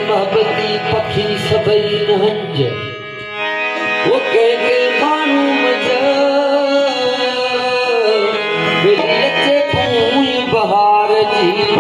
महबती पखी सबई नहंज वो कह मानू मजा लचे फूल बहार जी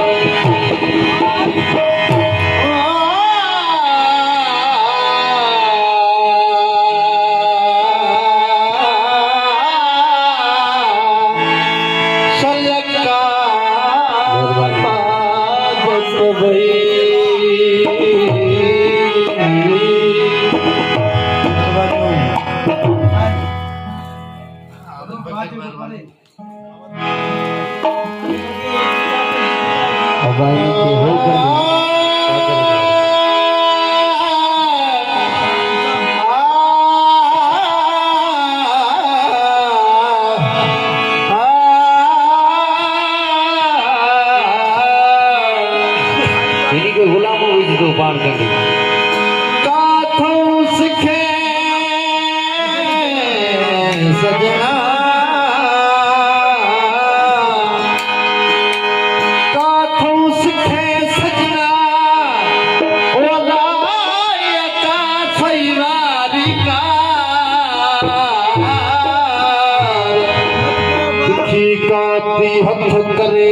पान कर काथों सिखे सजना काथों सिखे सजना ओलाया का सैवारी का दुखी काती हथ करे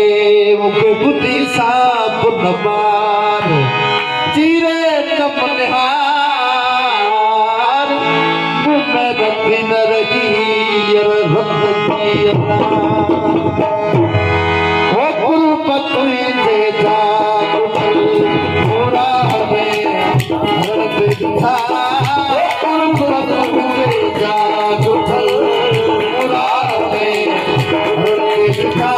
मुके बुद्धि साप नबार चीरे कमनिहार मैं रखी न रही रखी वो कुलपत दे जा पूरा हमें देखा कुलपत दे जा पूरा हमें देखा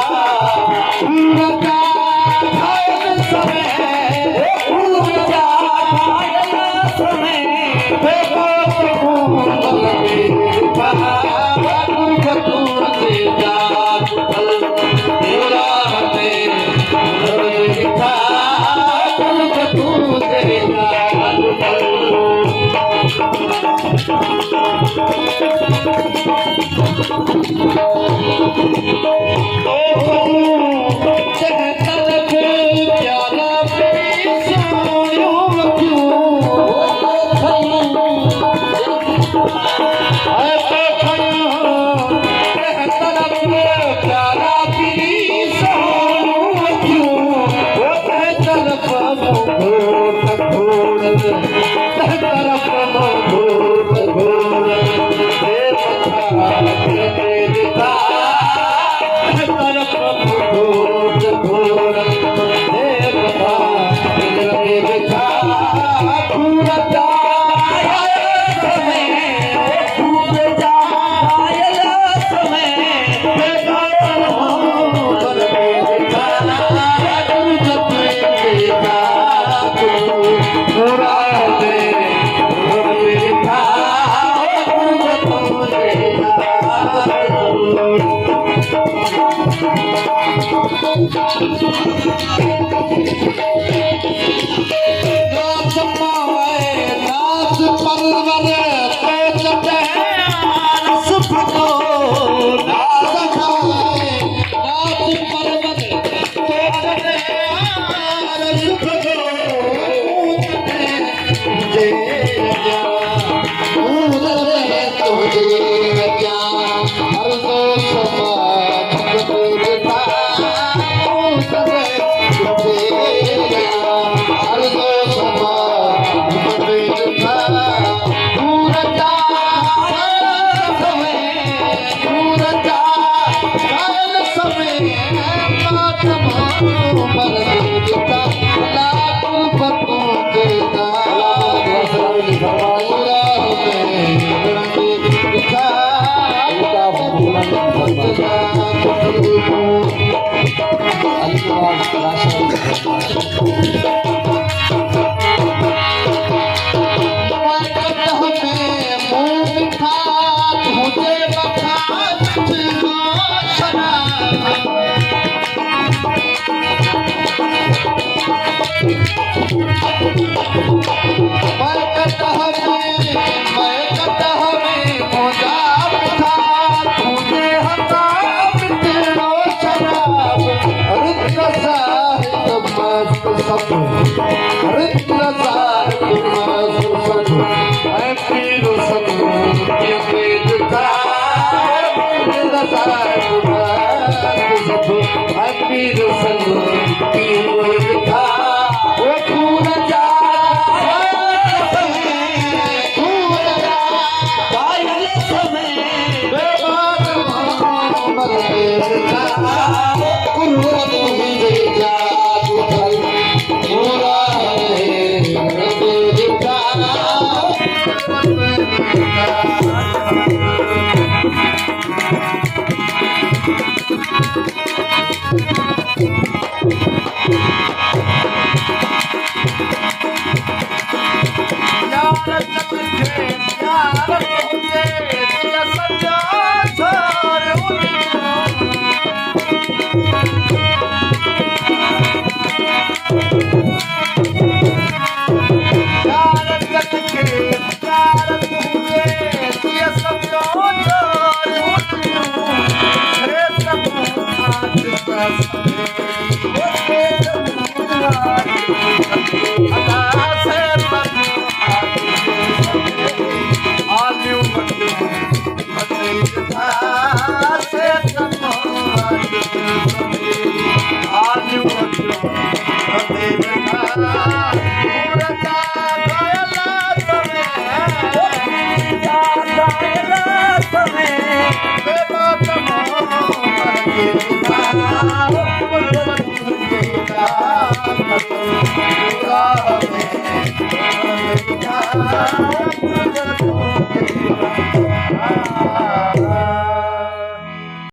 Ritna वीर संग पीर था वो खून जा पायल समय बेबाद मोहम्मद था कुर्बान हुई जादू भर मोरा है रब का Oh,